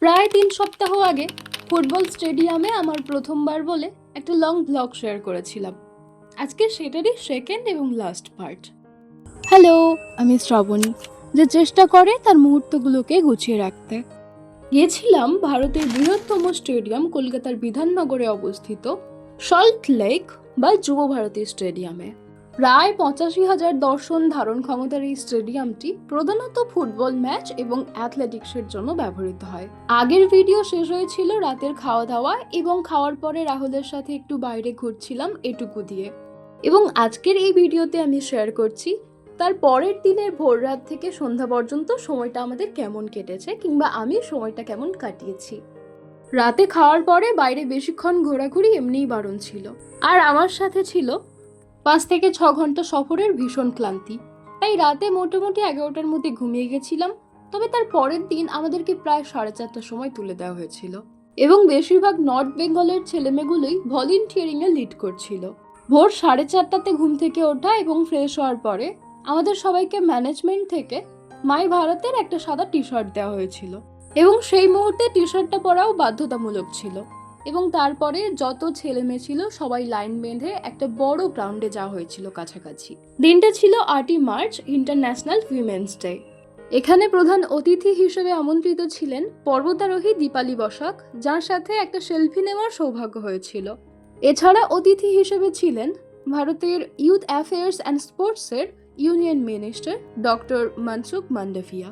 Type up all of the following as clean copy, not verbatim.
প্রায় ৩ সপ্তাহ আগে ফুটবল স্টেডিয়ামে আমার প্রথমবার বলে একটা লং ব্লগ শেয়ার করেছিলাম। আজকে সেটারই সেকেন্ড এবং লাস্ট পার্ট। হ্যালো, আমি শ্রাবণী, যে চেষ্টা করে তার মুহূর্তগুলোকে গুছিয়ে রাখতে। গিয়েছিলাম ভারতের বৃহত্তম স্টেডিয়াম কলকাতার বিধাননগরে অবস্থিত সল্ট লেক বা যুব ভারতী স্টেডিয়ামে। প্রায় ৮৫,০০০ দর্শন ধারণ ক্ষমতার এই স্টেডিয়ামটি প্রধানত ফুটবল ম্যাচ এবং অ্যাথলেটিক্সের জন্য ব্যবহৃত হয়। আগের ভিডিও শেষ হয়েছিল রাতের খাওয়া দাওয়া এবং খাওয়ার পরে রাহুলের সাথে একটু বাইরে ঘুরছিলাম এটুকু দিয়ে। এবং আজকের এই ভিডিওতে আমি শেয়ার করছি তার পরের দিনের ভোর রাত থেকে সন্ধ্যা পর্যন্ত সময়টা আমাদের কেমন কেটেছে কিংবা আমি সময়টা কেমন কাটিয়েছি। রাতে খাওয়ার পরে বাইরে বেশিক্ষণ ঘোরাঘুরি এমনিই বারণ ছিল, আর আমার সাথে ছিল ৫ থেকে ৬ ঘন্টা সফরের ভীষণ ক্লান্তি। তাই রাতে মোটামুটি ১১টার মধ্যে ঘুমিয়ে গেছিলাম। তবে তার পরের দিন আমাদেরকে প্রায় ৪:৩০টার সময় তুলে দেওয়া হয়েছিল এবং বেশিরভাগ নর্থ বেঙ্গলের ছেলেমেয়েগুলোই ভলেন্টিয়ারিংয়ে লিড করছিল। ভোর ৪:৩০টাতে ঘুম থেকে ওঠা এবং ফ্রেশ হওয়ার পরে আমাদের সবাইকে ম্যানেজমেন্ট থেকে মাই ভারতের একটা সাদা টি শার্ট দেওয়া হয়েছিল এবং সেই মুহূর্তে টি শার্টটা পরাও বাধ্যতামূলক ছিল। এবং তারপরে যত ছেলে মেয়ে ছিল সবাই লাইন বেঁধে একটা বড় গ্রাউন্ডে যাওয়া হয়েছিল কাছাকাছি। দিনটা ছিল ৮ই মার্চ, ইন্টারন্যাশনাল উইমেন্স ডে। এখানে প্রধান অতিথি হিসেবে আমন্ত্রিত ছিলেন পর্বতারোহী দীপালি বসাক, যার সাথে একটা সেলফি নেওয়ার সৌভাগ্য হয়েছিল। এছাড়া অতিথি হিসেবে ছিলেন ভারতের ইউথ অ্যাফেয়ার্স অ্যান্ড স্পোর্টসের union minister doctor Mansukh Mandaviya.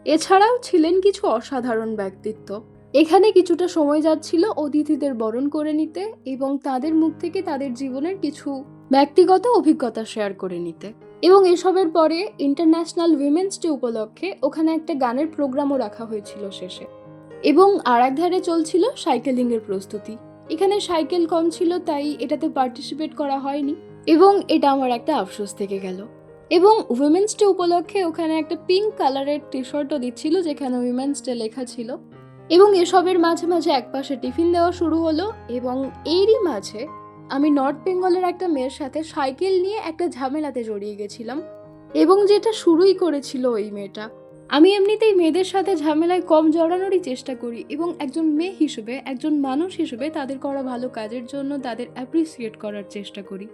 এছাড়াও ছিলেন কিছু অসাধারণ ব্যক্তিত্ব। এখানে কিছুটা সময় যাচ্ছিল অতিথিদের বরণ করে নিতে এবং তাদের মুখ থেকে তাদের জীবনের কিছু ব্যক্তিগত অভিজ্ঞতা শেয়ার করে নিতে। এবং এসবের পরে ইন্টারন্যাশনাল উইমেন্স ডে উপলক্ষে ওখানে একটা গানের প্রোগ্রামও রাখা হয়েছিল শেষে। এবং আর এক ধারে চলছিল সাইকেলিংয়ের প্রস্তুতি। এখানে সাইকেল কম ছিল, তাই এটাতে পার্টিসিপেট করা হয়নি এবং এটা আমার একটা আফসোস থেকে গেল। এবং উইমেন্স ডে উপলক্ষে ওখানে একটা পিঙ্ক কালারের টি শার্টও দিচ্ছিল যেখানে উইমেন্স ডে লেখা ছিল। এবং এসবের মাঝে মাঝে একপাশে টিফিন দেওয়া শুরু হলো এবং এরই মাঝে আমি নর্থ বেঙ্গলের একটা মেয়ের সাথে সাইকেল নিয়ে একটা ঝামেলাতে জড়িয়ে গেছিলাম এবং যেটা শুরুই করেছিল ওই মেয়েটা। আমি এমনিতেই মেয়েদের সাথে ঝামেলায় কম জড়ানোরই চেষ্টা করি এবং একজন মেয়ে হিসেবে, একজন মানুষ হিসেবে তাদের করা ভালো কাজের জন্য তাদের অ্যাপ্রিসিয়েট করার চেষ্টা করি।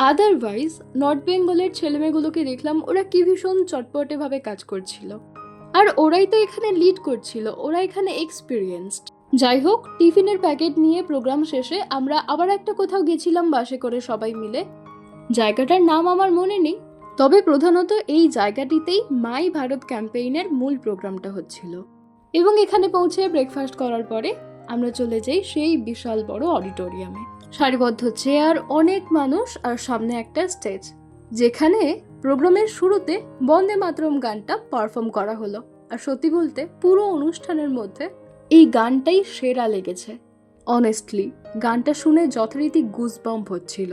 আদারওয়াইজ নর্থ বেঙ্গলের ছেলেমেয়েগুলোকে দেখলাম ওরা কি ভীষণ চটপটে ভাবে কাজ করছিল, আর ওরাই তো এখানে লিড করছিল, ওরা এখানে এক্সপিরিয়েন্সড। যাই হোক, টিফিনের প্যাকেট নিয়ে প্রোগ্রাম শেষে আমরা আবার একটা কোথাও গেছিলাম বাসে করে সবাই মিলে। জায়গাটার নাম আমার মনে নেই, তবে প্রধানত এই জায়গাটিতেই মাই ভারত ক্যাম্পেইনের মূল প্রোগ্রামটা হচ্ছিল। এবং এখানে পৌঁছে ব্রেকফাস্ট করার পরে আমরা চলে যাই সেই বিশাল বড় অডিটোরিয়ামে। সারিবদ্ধ চেয়ার, অনেক মানুষ, আর সামনে একটা স্টেজ যেখানে প্রোগ্রামের শুরুতে বন্দে মাতরম গানটা পারফর্ম করা হলো। আর সত্যি বলতে পুরো অনুষ্ঠানের মধ্যে এই গানটাই সেরা লেগেছে। অনেস্টলি গানটা শুনে যথারীতি গুজবাম্প হচ্ছিল।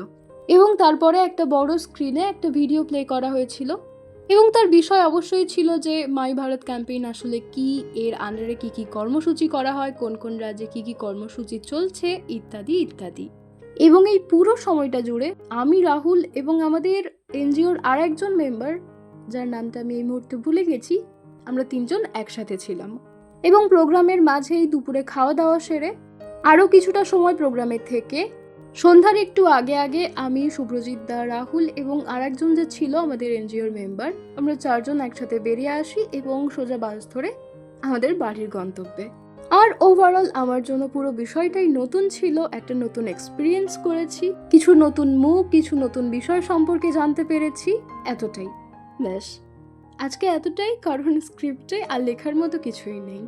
এবং তারপরে একটা বড় স্ক্রিনে একটা ভিডিও প্লে করা হয়েছিল এবং তার বিষয় অবশ্যই ছিল যে মাই ভারত ক্যাম্পেইন আসলে কি, এর আন্ডারে কি কি কর্মসূচি করা হয়, কোন কোন রাজ্যে কি কি কর্মসূচি চলছে, ইত্যাদি ইত্যাদি। এবং এই পুরো সময়টা জুড়ে আমি, রাহুল এবং আমাদের এনজিওর আর একজন মেম্বার, যার নামটা আমি এই মুহূর্তে ভুলে গেছি, আমরা ৩জন একসাথে ছিলাম। এবং প্রোগ্রামের মাঝেই দুপুরে খাওয়া দাওয়া সেরে আরও কিছুটা সময় প্রোগ্রামে থেকে সন্ধ্যার একটু আগে আগে আমি, শুভ্রজিৎ দা, রাহুল এবং আর একজন যে ছিল আমাদের এনজিওর মেম্বার, আমরা ৪জন একসাথে বেরিয়ে আসি এবং সোজা বাস ধরে আমাদের বাড়ির গন্তব্যে। আর ওভারঅল আমার জন্য পুরো বিষয়টাই নতুন ছিল, একটা নতুন এক্সপিরিয়েন্স করেছি, কিছু নতুন মুখ, কিছু নতুন বিষয় সম্পর্কে জানতে পেরেছি। এতটাই, ব্যাস আজকে এতটাই, কারণ স্ক্রিপ্টে আর লেখার মতো কিছুই নেই।